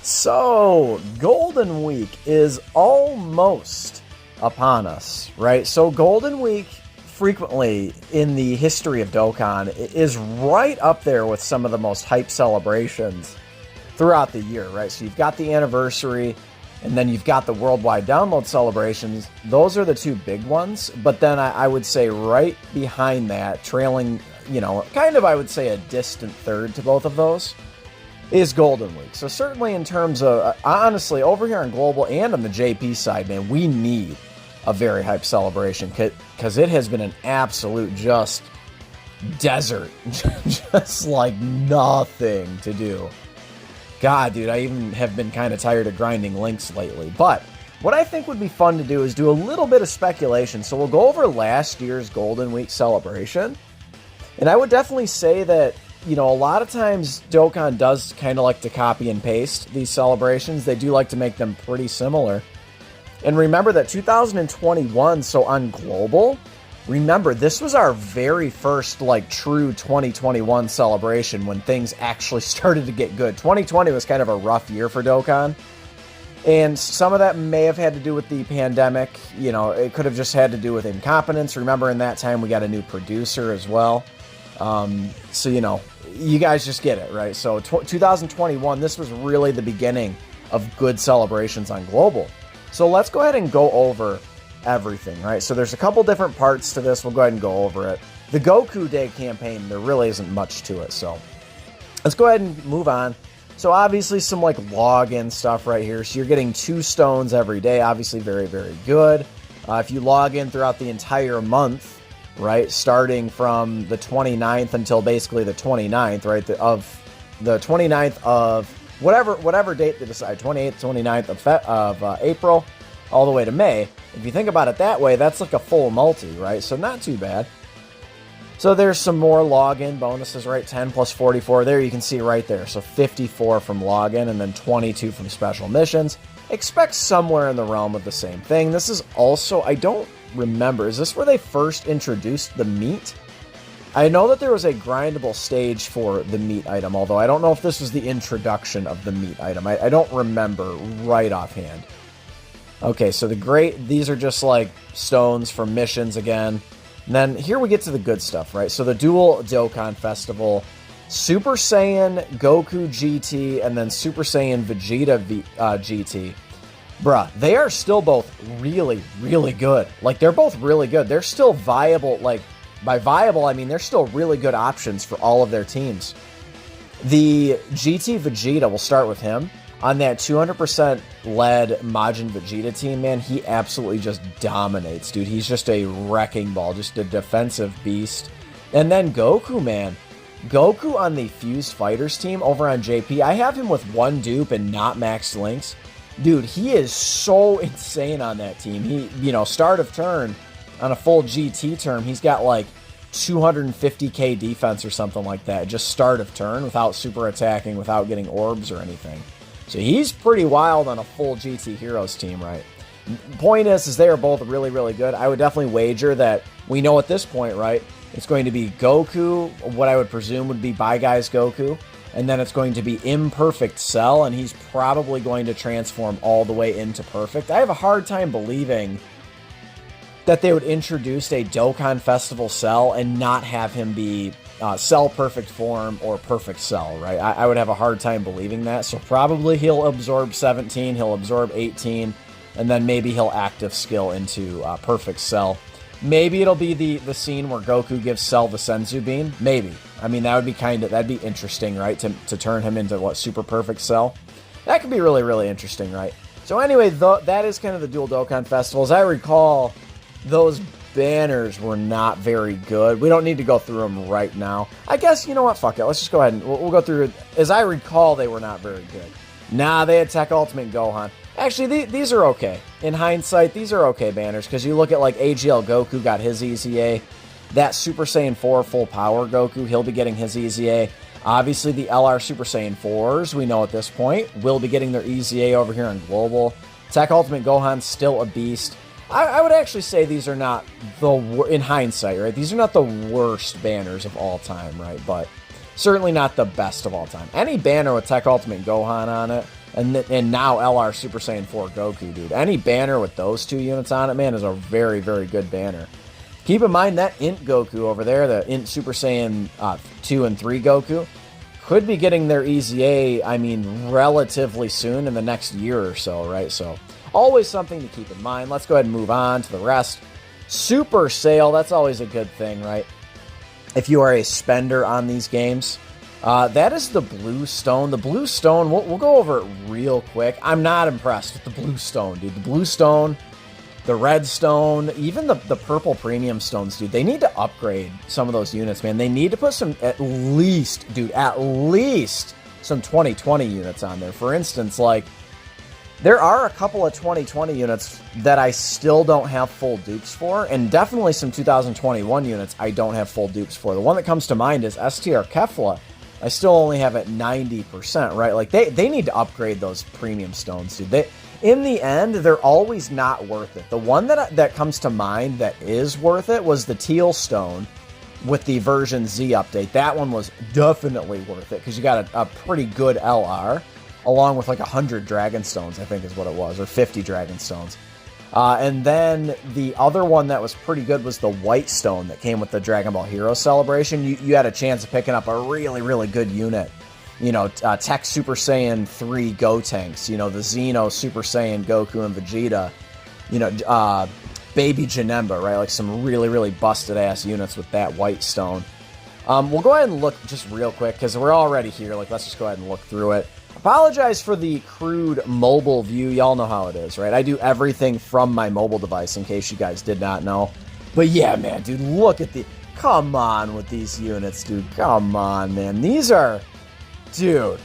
So, Golden Week is almost upon us, right? So, Golden Week, frequently in the history of Dokkan, is right up there with some of the most hype celebrations throughout the year, right? So, you've got the anniversary, and then you've got the worldwide download celebrations. Those are the two big ones. But then I would say right behind that, trailing, kind of, I would say, a distant third to both of those, is Golden Week. So certainly in terms of, honestly, over here on Global and on the JP side, man, we need a very hype celebration because it has been an absolute just desert. Just like nothing to do. God, dude, I even have been kind of tired of grinding links lately. But what I think would be fun to do is do a little bit of speculation. So we'll go over last year's Golden Week celebration. And I would definitely say that, a lot of times Dokkan does kind of like to copy and paste these celebrations. They do like to make them pretty similar. And remember that 2021, so on Global, remember, this was our very first, true 2021 celebration when things actually started to get good. 2020 was kind of a rough year for Dokkan. And some of that may have had to do with the pandemic. It could have just had to do with incompetence. Remember, in that time, we got a new producer as well. So, you guys just get it, right? So 2021, this was really the beginning of good celebrations on Global. So let's go ahead and go over everything, right? So there's a couple different parts to this. We'll go ahead and go over it. The Goku Day Campaign, there really isn't much to it. So let's go ahead and move on. So obviously some login stuff right here. So you're getting 2 stones every day. Obviously very, very good. If you log in throughout the entire month, right, starting from the 29th until basically the 29th, right, of the 29th of whatever date they decide, 28th, 29th of April, all the way to May. If you think about it that way, that's like a full multi, right? So not too bad. So there's some more login bonuses, right? 10 plus 44 there, you can see right there. So 54 from login and then 22 from special missions. Expect somewhere in the realm of the same thing. This is also, I don't remember, is this where they first introduced the meat? I know that there was a grindable stage for the meat item, although I don't know if this was the introduction of the meat item. I don't remember right offhand. Okay, so these are just stones from missions again. And then here we get to the good stuff, right? So the Dual Dokkan Festival, Super Saiyan Goku GT, and then Super Saiyan Vegeta GT. Bruh, they are still both really, really good. They're both really good. They're still viable. By viable, I mean they're still really good options for all of their teams. The GT Vegeta, we'll start with him. On that 200% lead Majin Vegeta team, man, he absolutely just dominates, dude. He's just a wrecking ball, just a defensive beast. And then Goku, man. Goku on the Fused Fighters team over on JP. I have him with 1 dupe and not maxed links. Dude, he is so insane on that team. He, start of turn on a full GT term, he's got 250k defense or something like that. Just start of turn without super attacking, without getting orbs or anything. So he's pretty wild on a full GT Heroes team, right? Point is they are both really, really good. I would definitely wager that we know at this point, right? It's going to be Goku, what I would presume would be Bye Guys Goku. And then it's going to be Imperfect Cell, and he's probably going to transform all the way into Perfect. I have a hard time believing that they would introduce a Dokkan Festival Cell and not have him be Cell Perfect Form or Perfect Cell, right? I would have a hard time believing that. So probably he'll absorb 17, he'll absorb 18, and then maybe he'll active skill into Perfect Cell. Maybe it'll be the scene where Goku gives Cell the Senzu Bean. Maybe. I mean, that'd be interesting, right? To turn him into, Super Perfect Cell. That could be really, really interesting, right? So anyway, that is kind of the Dual Dokkan Festival. As I recall, those banners were not very good. We don't need to go through them right now. I guess, you know what? Fuck it. Let's just go ahead and we'll go through it. As I recall, they were not very good. Nah, they had Tech Ultimate Gohan. Actually, these are okay. In hindsight, these are okay banners, because you look at, AGL Goku got his EZA. That Super Saiyan 4 Full Power Goku, he'll be getting his EZA. Obviously, the LR Super Saiyan 4s, we know at this point, will be getting their EZA over here on Global. Tech Ultimate Gohan's still a beast. I would actually say these are not in hindsight, right? These are not the worst banners of all time, right? But certainly not the best of all time. Any banner with Tech Ultimate Gohan on it and now LR Super Saiyan 4 Goku, dude. Any banner with those 2 units on it, man, is a very, very good banner. Keep in mind that Int Goku over there, the Int Super Saiyan 2 and 3 Goku, could be getting their EZA, I mean, relatively soon in the next year or so, right? So, always something to keep in mind. Let's go ahead and move on to the rest. Super Sale, that's always a good thing, right? If you are a spender on these games. That is the blue stone. The blue stone, we'll go over it real quick. I'm not impressed with the blue stone, dude. The blue stone, the red stone, even the purple premium stones, dude. They need to upgrade some of those units, man. They need to put some, at least some 2020 units on there. For instance, like, there are a couple of 2020 units that I still don't have full dupes for, and definitely some 2021 units I don't have full dupes for. The one that comes to mind is STR Kefla. I still only have it 90%, right? Like, they need to upgrade those premium stones, dude. In the end, they're always not worth it. The one that comes to mind that is worth it was the teal stone with the version Z update. That one was definitely worth it because you got a pretty good LR, along with like 100 dragon stones, I think is what it was, or 50 dragon stones. And then the other one that was pretty good was the white stone that came with the Dragon Ball Hero Celebration. You had a chance of picking up a really, really good unit. You know, Tech Super Saiyan 3 Gotenks, you know, the Xeno Super Saiyan Goku and Vegeta, you know, Baby Janemba, right? Like some really, really busted-ass units with that white stone. We'll go ahead and look just real quick, because we're already here. Like, let's just go ahead and look through it. Apologize for the crude mobile view. Y'all know how it is, right? I do everything from my mobile device, in case you guys did not know. But yeah, man, dude, look at the... Come on with these units, dude. Come on, man. These are... Dude.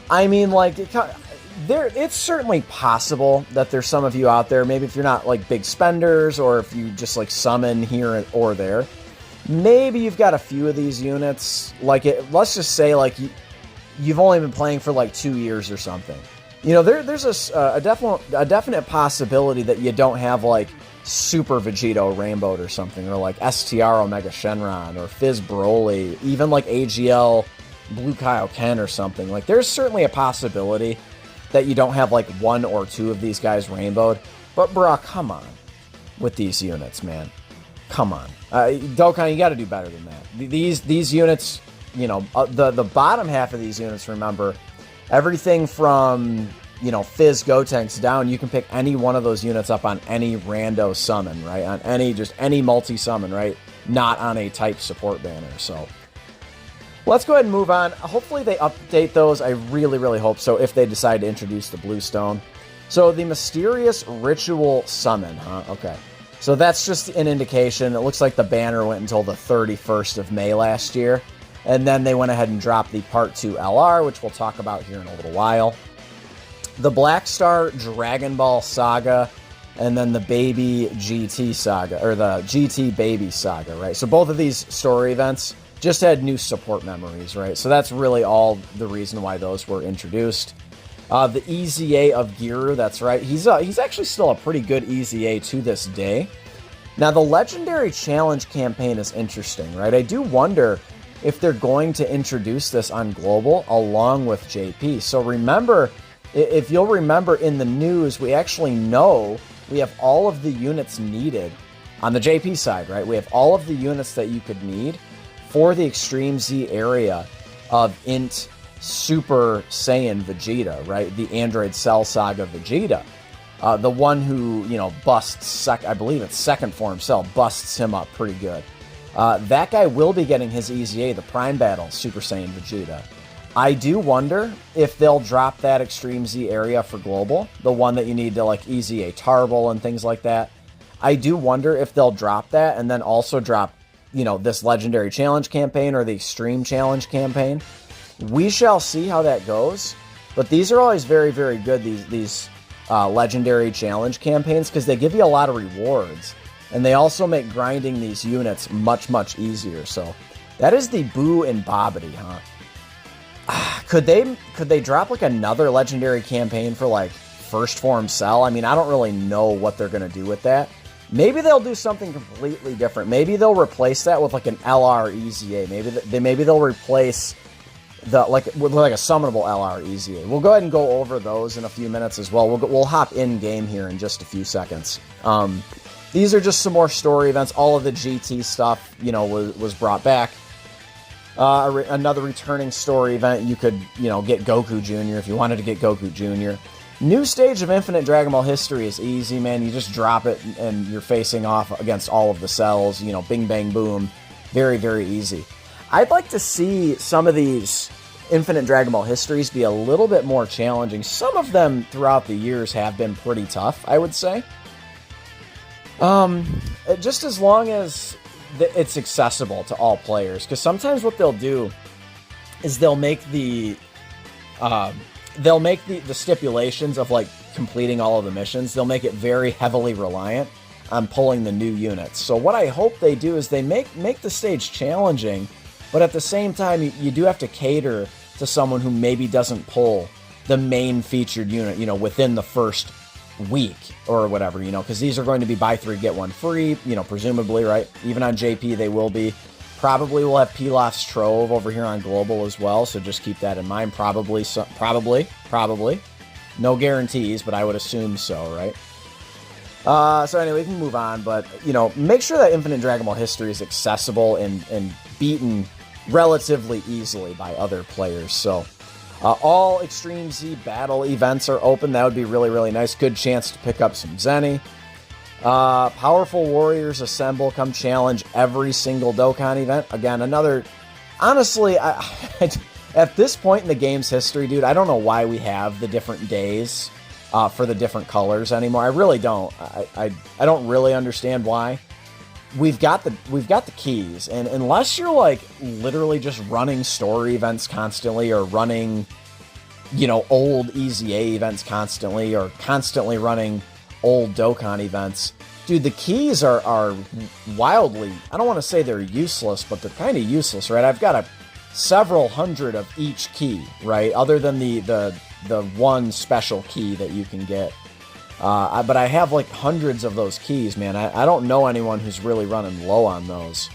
I mean, like, it's certainly possible that there's some of you out there, maybe if you're not, like, big spenders, or if you just, like, summon here or there, maybe you've got a few of these units. Like, let's just say, like... You've only been playing for like 2 years or something. You know, there's a definite possibility that you don't have like Super Vegito Rainbowed or something, or like STR Omega Shenron, or Fizz Broly, even like AGL Blue Kaioken or something. Like, there's certainly a possibility that you don't have like 1 or 2 of these guys rainbowed. But bruh, come on with these units, man. Come on. Dokkan, you got to do better than that. These units... You know, the bottom half of these units, remember, everything from, you know, Fizz Gotenks down, you can pick any one of those units up on any rando summon, right? On any multi-summon, right? Not on a type support banner, so... Let's go ahead and move on. Hopefully they update those. I really, really hope so, if they decide to introduce the blue stone. So, the Mysterious Ritual Summon, huh? Okay. So, that's just an indication. It looks like the banner went until the 31st of May last year. And then they went ahead and dropped the Part 2 LR, which we'll talk about here in a little while. The Black Star Dragon Ball Saga, and then the Baby GT Saga, or the GT Baby Saga, right? So both of these story events just had new support memories, right? So that's really all the reason why those were introduced. The EZA of Giru, that's right. He's actually still a pretty good EZA to this day. Now, the Legendary Challenge campaign is interesting, right? I do wonder if they're going to introduce this on Global along with JP. So remember, if you'll remember in the news, we actually know we have all of the units needed on the JP side, right? We have all of the units that you could need for the Extreme Z area of Int Super Saiyan Vegeta, right? The Android Cell Saga Vegeta. The one who, you know, busts, I believe it's second form Cell, busts him up pretty good. That guy will be getting his EZA, the Prime Battle Super Saiyan Vegeta. I do wonder if they'll drop that Extreme Z area for Global, the one that you need to, like, EZA Tarble and things like that. I do wonder if they'll drop that and then also drop, you know, this Legendary Challenge campaign or the Extreme Challenge campaign. We shall see how that goes, but these are always very, very good, these Legendary Challenge campaigns, because they give you a lot of rewards. And they also make grinding these units much, much easier. So that is the Boo and Bobbity, huh? Could they drop like another legendary campaign for like first form Cell? I mean, I don't really know what they're going to do with that. Maybe they'll do something completely different. Maybe they'll replace that with like an LR EZA. Maybe they'll replace with like a summonable LR EZA. We'll go ahead and go over those in a few minutes as well. We'll hop in game here in just a few seconds. These are just some more story events. All of the GT stuff, was brought back. Another returning story event. You could, get Goku Jr. if you wanted to get Goku Jr. New stage of Infinite Dragon Ball history is easy, man. You just drop it and you're facing off against all of the cells. Bing, bang, boom. Very, very easy. I'd like to see some of these Infinite Dragon Ball histories be a little bit more challenging. Some of them throughout the years have been pretty tough, I would say. Just as long as it's accessible to all players. Because sometimes what they'll do is they'll make the stipulations of like completing all of the missions. They'll make it very heavily reliant on pulling the new units. So what I hope they do is they make the stage challenging, but at the same time you do have to cater to someone who maybe doesn't pull the main featured unit, within the first week or whatever, because these are going to be buy 3 get 1 free, presumably, right? Even on JP they will be. Probably we'll have Pilaf's Trove over here on Global as well, so just keep that in mind. Probably. No guarantees, but I would assume so, right? So anyway, we can move on, but, make sure that Infinite Dragon Ball history is accessible and beaten relatively easily by other players. So, all Extreme Z battle events are open. That would be really, really nice. Good chance to pick up some Zenny. Powerful Warriors Assemble. Come challenge every single Dokkan event. Again, honestly, at this point in the game's history, dude, I don't know why we have the different days for the different colors anymore. I really don't. I don't really understand why. We've got the keys, and unless you're like literally just running story events constantly, or running, old EZA events constantly, or constantly running old Dokkan events, dude, the keys are wildly, I don't want to say they're useless, but they're kind of useless, right? I've got several hundred of each key, right? Other than the one special key that you can get. But I have like hundreds of those keys, man. I don't know anyone who's really running low on those.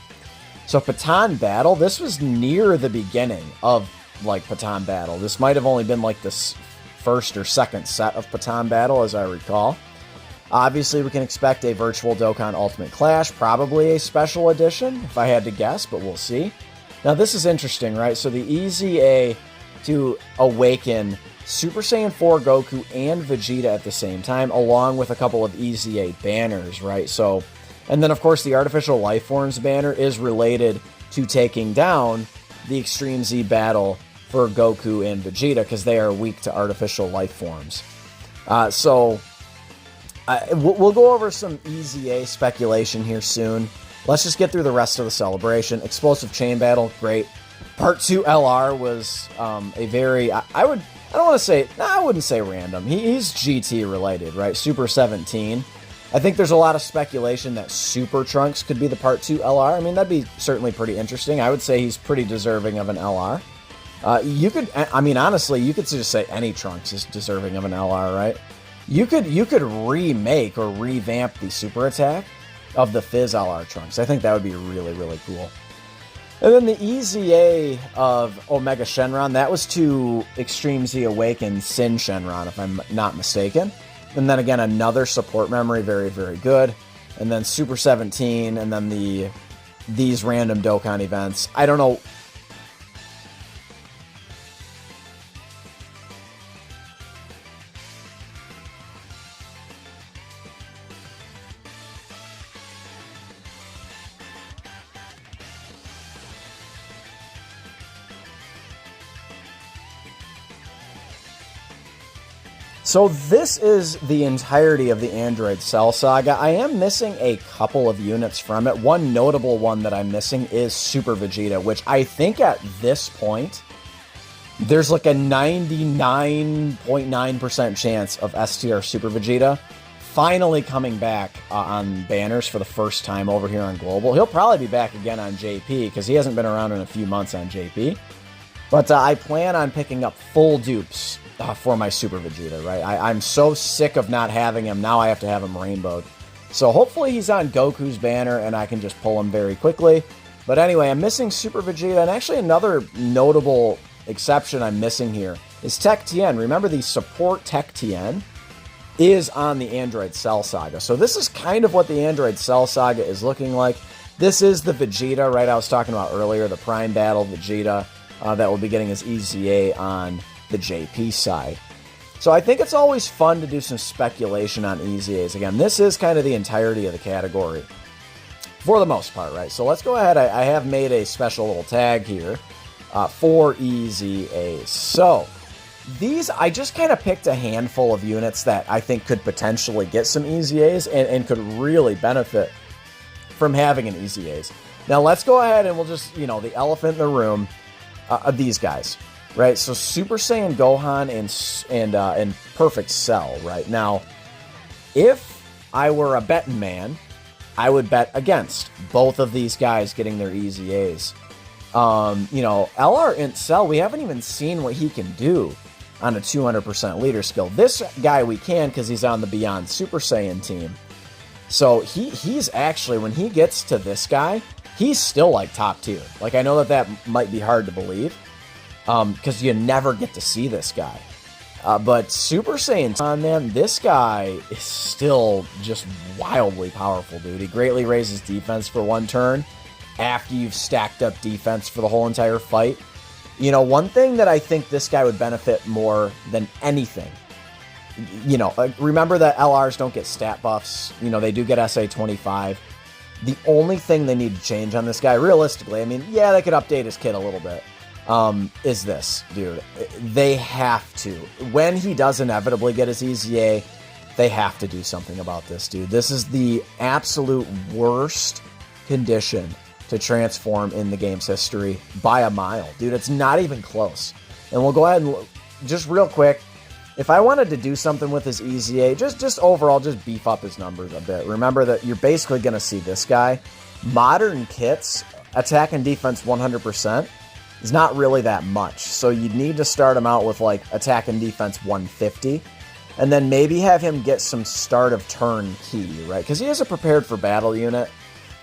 So Patan Battle, this was near the beginning of like Patan Battle. This might have only been like this first or second set of Patan Battle, as I recall. Obviously, we can expect a Virtual Dokkan Ultimate Clash, probably a special edition, if I had to guess, but we'll see. Now, this is interesting, right? So the EZA to awaken Super Saiyan 4 Goku and Vegeta at the same time, along with a couple of EZA banners, right? So, and then, of course, the Artificial Life Forms banner is related to taking down the Extreme Z battle for Goku and Vegeta, because they are weak to Artificial Life Forms. We'll go over some EZA speculation here soon. Let's just get through the rest of the celebration. Explosive Chain Battle, great. Part 2 LR was a very, I wouldn't say random. He's GT related, right? Super 17. I think there's a lot of speculation that Super Trunks could be the Part 2 LR. I mean, that'd be certainly pretty interesting. I would say he's pretty deserving of an LR. Honestly, you could just say any Trunks is deserving of an LR, right? You could remake or revamp the super attack of the Fizz LR Trunks. I think that would be really, really cool. And then the EZA of Omega Shenron, that was to Extreme Z Awaken Sin Shenron, if I'm not mistaken. And then again, another support memory, very, very good. And then Super 17, and then these random Dokkan events. I don't know. So this is the entirety of the Android Cell Saga. I am missing a couple of units from it. One notable one that I'm missing is Super Vegeta, which I think at this point, there's like a 99.9% chance of STR Super Vegeta finally coming back on banners for the first time over here on Global. He'll probably be back again on JP, because he hasn't been around in a few months on JP. But I plan on picking up full dupes for my Super Vegeta, right? I'm so sick of not having him. Now I have to have him rainbowed. So hopefully he's on Goku's banner and I can just pull him very quickly. But anyway, I'm missing Super Vegeta. And actually another notable exception I'm missing here is Tech Tien. Remember, the support Tech Tien is on the Android Cell Saga. So this is kind of what the Android Cell Saga is looking like. This is the Vegeta, right, I was talking about earlier, the Prime Battle Vegeta that will be getting his EZA on the JP side. So I think it's always fun to do some speculation on EZAs. Again, this is kind of the entirety of the category, for the most part, right? So let's go ahead. I have made a special little tag here for EZAs. So these, I just kind of picked a handful of units that I think could potentially get some EZAs and could really benefit from having an EZAs. Now let's go ahead and we'll just, the elephant in the room, these guys, right? So Super Saiyan Gohan and Perfect Cell, right? Now, if I were a betting man, I would bet against both of these guys getting their EZAs. LR Int Cell, we haven't even seen what he can do on a 200% leader skill. This guy we can because he's on the Beyond Super Saiyan team. So he's actually, when he gets to this guy, he's still like top tier. Like, I know that might be hard to believe because you never get to see this guy. But Super Saiyan, man, this guy is still just wildly powerful, dude. He greatly raises defense for one turn after you've stacked up defense for the whole entire fight. One thing that I think this guy would benefit more than anything, remember that LRs don't get stat buffs. They do get SA 25. The only thing they need to change on this guy, realistically, I mean, yeah, they could update his kit a little bit, is this, dude. They have to. When he does inevitably get his EZA, they have to do something about this, dude. This is the absolute worst condition to transform in the game's history by a mile. Dude, it's not even close. And we'll go ahead and, just real quick, if I wanted to do something with his EZA, just overall, just beef up his numbers a bit. Remember that you're basically going to see this guy. Modern kits, attack and defense 100%, is not really that much. So you'd need to start him out with like attack and defense 150. And then maybe have him get some start of turn key, right? Because he is a prepared for battle unit.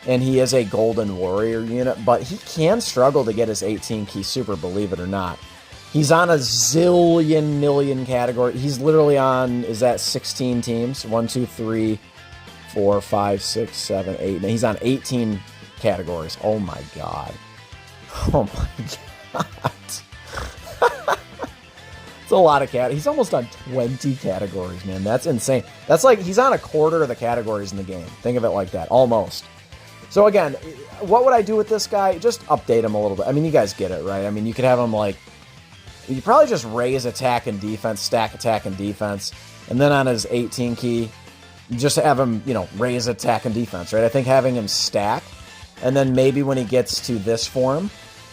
And he is a Golden Warrior unit, but he can struggle to get his 18 key super, believe it or not. He's on a zillion million category. He's literally on, is that 16 teams? 1, 2, 3, 4, 5, 6, 7, 8. And he's on 18 categories. Oh my God. Oh my God. It's a lot of He's almost on 20 categories, man. That's insane. That's like, he's on a quarter of the categories in the game. Think of it like that. Almost. So again, what would I do with this guy? Just update him a little bit. I mean, you guys get it, right? I mean, you could have him like, you probably just raise attack and defense, stack attack and defense, and then on his 18 key, just have him, raise attack and defense, right? I think having him stack, and then maybe when he gets to this form,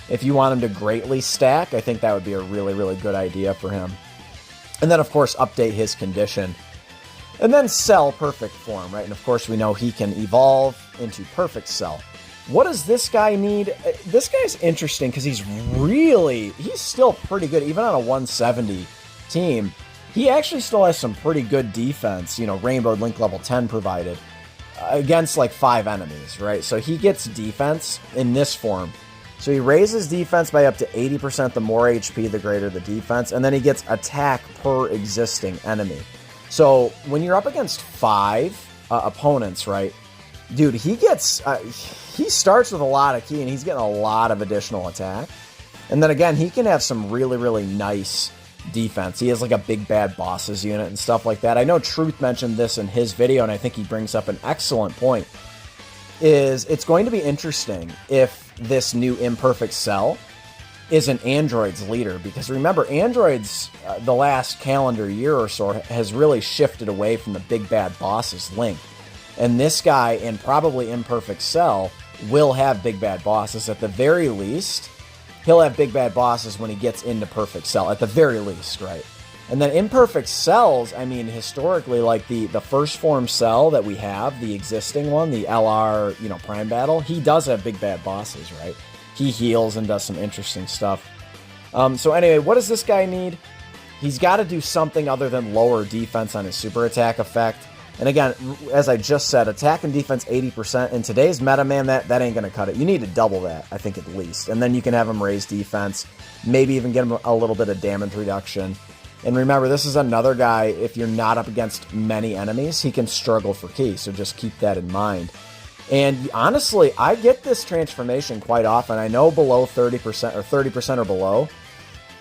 if you want him to greatly stack, I think that would be a really, really good idea for him. And then, of course, update his condition. And then Cell Perfect form, right? And of course we know he can evolve into Perfect Cell. What does this guy need? This guy's interesting because he's still pretty good. Even on a 170 team, he actually still has some pretty good defense, Rainbow Link level 10 provided, against like 5 enemies, right? So he gets defense in this form. So he raises defense by up to 80%. The more HP, the greater the defense. And then he gets attack per existing enemy. So when you're up against 5 opponents, right, dude, he starts with a lot of key and he's getting a lot of additional attack. And then again, he can have some really, really nice defense. He has like a big bad bosses unit and stuff like that. I know Truth mentioned this in his video, and I think he brings up an excellent point. It's going to be interesting if this new Imperfect Cell is an android's leader, because remember, androids the last calendar year or so has really shifted away from the big bad bosses Link, and this guy and probably Imperfect Cell will have big bad bosses. At the very least, he'll have big bad bosses when he gets into Perfect Cell, at the very least, right? And then Imperfect Cells, I mean, historically, like the first form Cell that we have, the existing one, the LR, Prime Battle, he does have big bad bosses, right? He heals and does some interesting stuff. So anyway, what does this guy need? He's got to do something other than lower defense on his super attack effect. And again, as I just said, attack and defense 80%. In today's meta, man, that ain't going to cut it. You need to double that, I think, at least. And then you can have him raise defense, maybe even get him a little bit of damage reduction. And remember, this is another guy, if you're not up against many enemies, he can struggle for ki, so just keep that in mind. And honestly, I get this transformation quite often. I know below 30% or 30% or below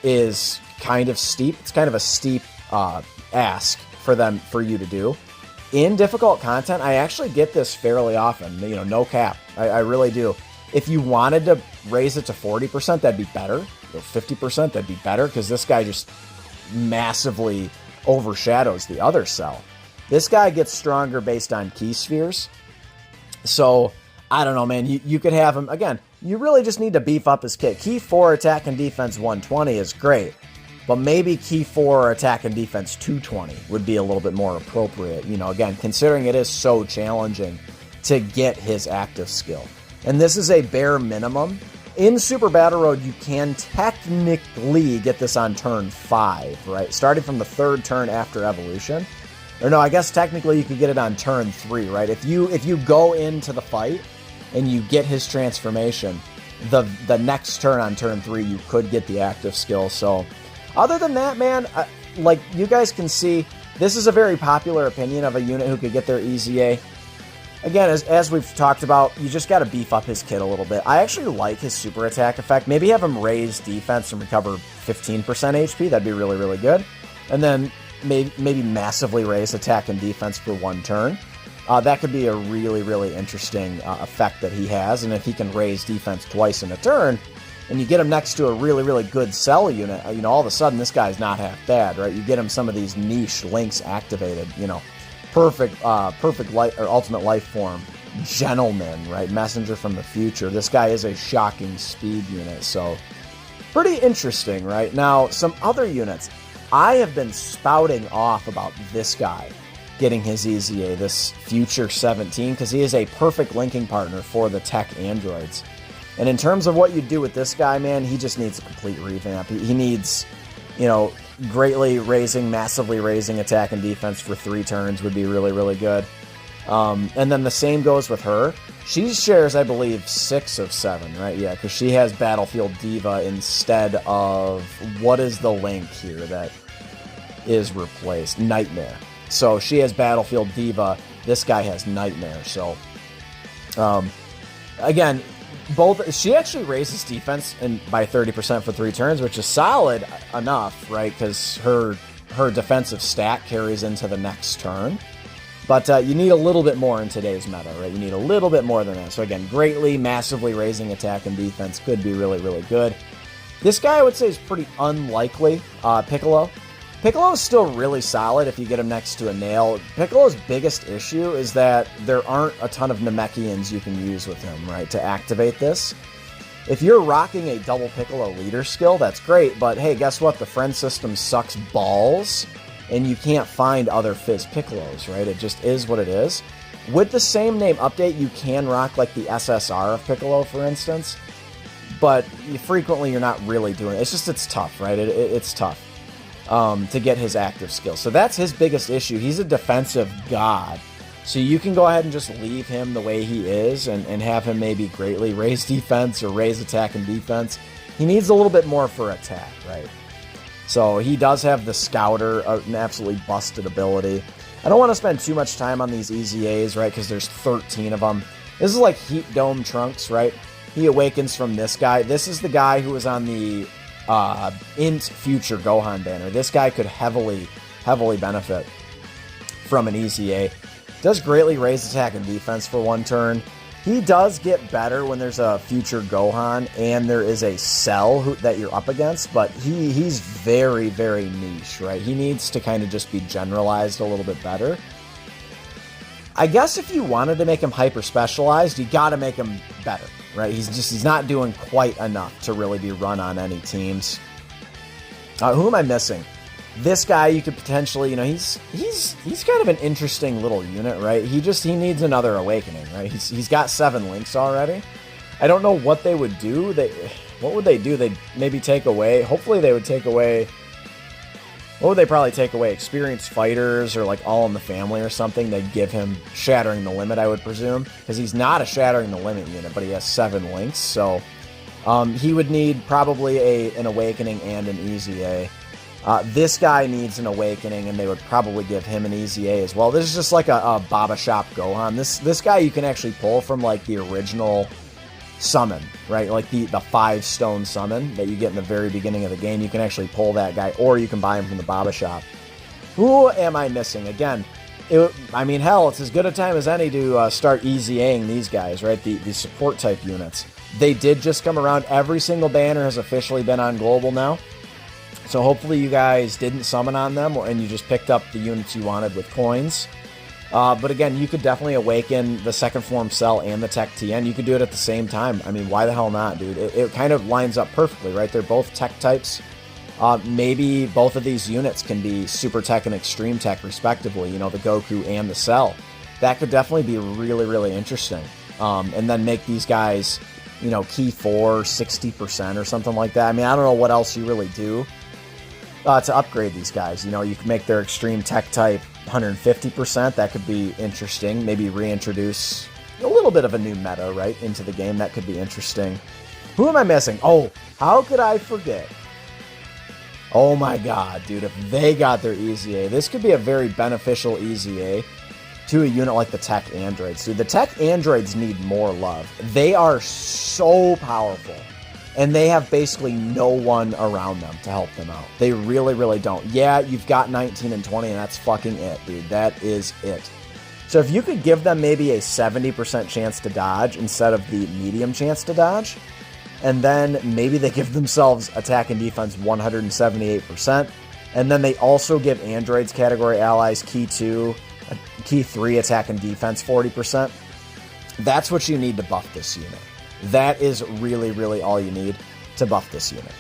is kind of steep. It's kind of a steep ask for you to do. In difficult content, I actually get this fairly often, no cap. I really do. If you wanted to raise it to 40%, that'd be better. 50%, that'd be better, because this guy just massively overshadows the other cell. This guy gets stronger based on ki spheres. So, I don't know, man. You could have him, again, you really just need to beef up his kit. Ki 4 attack and defense 120 is great, but maybe Ki 4 attack and defense 220 would be a little bit more appropriate. Again, considering it is so challenging to get his active skill. And this is a bare minimum. In Super Battle Road, you can technically get this on turn 5, right? Starting from the 3rd turn after evolution. Or no, I guess technically you could get it on turn 3, right? If you go into the fight and you get his transformation, the next turn on turn 3, you could get the active skill. So, other than that, man, like you guys can see, this is a very popular opinion of a unit who could get their EZA. Again, as we've talked about, you just got to beef up his kit a little bit. I actually like his super attack effect. Maybe have him raise defense and recover 15% HP. That'd be really, really good. And then maybe massively raise attack and defense for 1 turn. That could be a really, really interesting effect that he has. And if he can raise defense twice in a turn, and you get him next to a really, really good cell unit, all of a sudden this guy's not half bad, right? You get him some of these niche links activated, perfect light or ultimate life form, gentleman, right? Messenger from the future. This guy is a shocking speed unit, so pretty interesting, right? Now, some other units. I have been spouting off about this guy getting his EZA, this Future 17, because he is a perfect linking partner for the tech androids. And in terms of what you do with this guy, man, he just needs a complete revamp. He needs, massively raising attack and defense for 3 turns would be really, really good. And then the same goes with her. She shares, I believe, 6 of 7, right? Yeah, because she has Battlefield Diva instead of, what is the link here that is replaced? Nightmare. So she has Battlefield Diva. This guy has Nightmare. So, again, she actually raises defense by 30% for 3 turns, which is solid enough, right? Because her defensive stat carries into the next turn. But you need a little bit more in today's meta, right? You need a little bit more than that. So again, massively raising attack and defense could be really, really good. This guy, I would say, is pretty unlikely. Piccolo. Piccolo is still really solid if you get him next to a nail. Piccolo's biggest issue is that there aren't a ton of Namekians you can use with him, right, to activate this. If you're rocking a double Piccolo leader skill, that's great, but hey, guess what? The friend system sucks balls, and you can't find other Fizz Piccolos, right? It just is what it is. With the same name update, you can rock like the SSR of Piccolo, for instance, but frequently you're not really doing it. It's tough, right? It's tough. To get his active skill. So that's his biggest issue. He's a defensive god. So you can go ahead and just leave him the way he is and have him maybe greatly raise defense or raise attack and defense. He needs a little bit more for attack, right? So he does have the Scouter, an absolutely busted ability. I don't want to spend too much time on these EZAs, right? Because there's 13 of them. This is like Heat Dome Trunks, right? He awakens from this guy. This is the guy who was on the Int Future Gohan banner. This guy could heavily benefit from an EZA. Does greatly raise attack and defense for 1 turn. He does get better when there's a Future Gohan and there is a Cell that you're up against, but he's very, very niche, right? He needs to kind of just be generalized a little bit better. I guess if you wanted to make him hyper specialized, you got to make him better, right? He's not doing quite enough to really be run on any teams. Who am I missing? This guy you could potentially, he's kind of an interesting little unit, right? He needs another awakening, right? He's got 7 links already. I don't know what they would do. What would they do? They'd maybe take away. Hopefully they would take away what would they probably take away? Experienced fighters or like All in the Family or something? They'd give him Shattering the Limit, I would presume, because he's not a Shattering the Limit unit, but he has 7 links, so he would need probably an Awakening and an Easy A. This guy needs an Awakening, and they would probably give him an Easy A as well. This is just like a Baba Shop Gohan. This guy you can actually pull from like the original summon, right? Like the 5-stone summon that you get in the very beginning of the game. You can actually pull that guy, or you can buy him from the Baba Shop. Who am I missing? Again, I mean, hell, it's as good a time as any to start Easy-Aing these guys, right? The support type units. They did just come around. Every single banner has officially been on Global now. So hopefully you guys didn't summon on them, and you just picked up the units you wanted with coins. But again, you could definitely awaken the second form Cell and the Tech TN. You could do it at the same time. I mean, why the hell not, dude? It kind of lines up perfectly, right? They're both Tech types. Maybe both of these units can be Super Tech and Extreme Tech, respectively. You know, the Goku and the Cell. That could definitely be really, really interesting. And then make these guys, you know, Key 4, 60% or something like that. I mean, I don't know what else you really do to upgrade these guys. You know, you can make their Extreme Tech type 150%. That could be interesting. Maybe reintroduce a little bit of a new meta, right, into the game. That could be interesting. Who am I missing? Oh, how could I forget? Oh my god, dude, if they got their Easy A, this could be a very beneficial Easy A to a unit like the Tech Androids. Dude, the Tech Androids need more love. They are so powerful, and they have basically no one around them to help them out. They really, really don't. Yeah, you've got 19 and 20, and that's fucking it, dude. That is it. So if you could give them maybe a 70% chance to dodge instead of the medium chance to dodge, and then maybe they give themselves attack and defense 178%, and then they also give androids category allies Key 2, Key 3 attack and defense 40%. That's what you need to buff this unit. That is really, really all you need to buff this unit.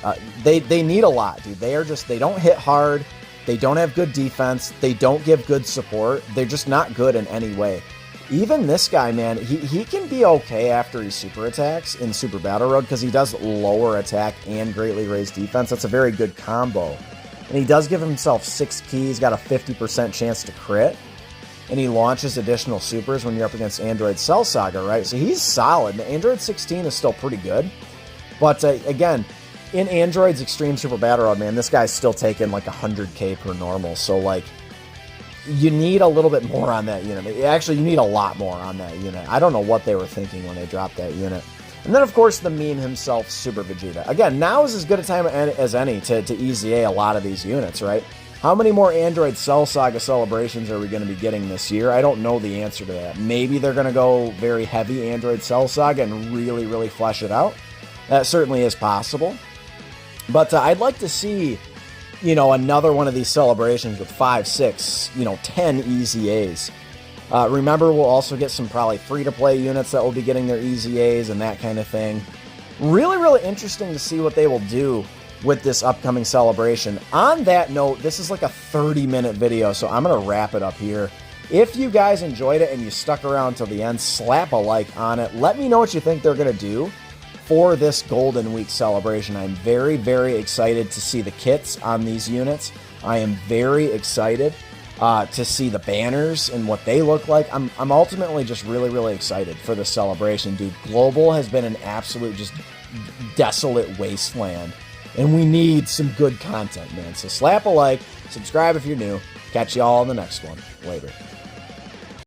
They need a lot, dude. They don't hit hard. They don't have good defense. They don't give good support. They're just not good in any way. Even this guy, man, he can be okay after he super attacks in Super Battle Road because he does lower attack and greatly raise defense. That's a very good combo. And he does give himself 6 keys. He's got a 50% chance to crit. And he launches additional supers when you're up against Android Cell Saga, right? So he's solid. Android 16 is still pretty good. But again, in Android's Extreme Super Battle Road, man, this guy's still taking like 100k per normal. So like, you need a little bit more on that unit. Actually, you need a lot more on that unit. I don't know what they were thinking when they dropped that unit. And then, of course, the meme himself, Super Vegeta. Again, now is as good a time as any to Easy A lot of these units, right? How many more Android Cell Saga celebrations are we going to be getting this year? I don't know the answer to that. Maybe they're going to go very heavy Android Cell Saga and really, really flesh it out. That certainly is possible. But I'd like to see, you know, another one of these celebrations with 5, 6, 10 Easy A's. Remember, we'll also get some probably free-to-play units that will be getting their Easy A's and that kind of thing. Really, really interesting to see what they will do with this upcoming celebration. On that note, this is like a 30-minute video, so I'm going to wrap it up here. If you guys enjoyed it and you stuck around till the end, slap a like on it. Let me know what you think they're going to do for this Golden Week celebration. I'm very, very excited to see the kits on these units. I am very excited to see the banners and what they look like. I'm ultimately just really, really excited for the celebration, dude. Global has been an absolute just desolate wasteland, and we need some good content, man. So slap a like, subscribe if you're new. Catch you all in the next one. Later.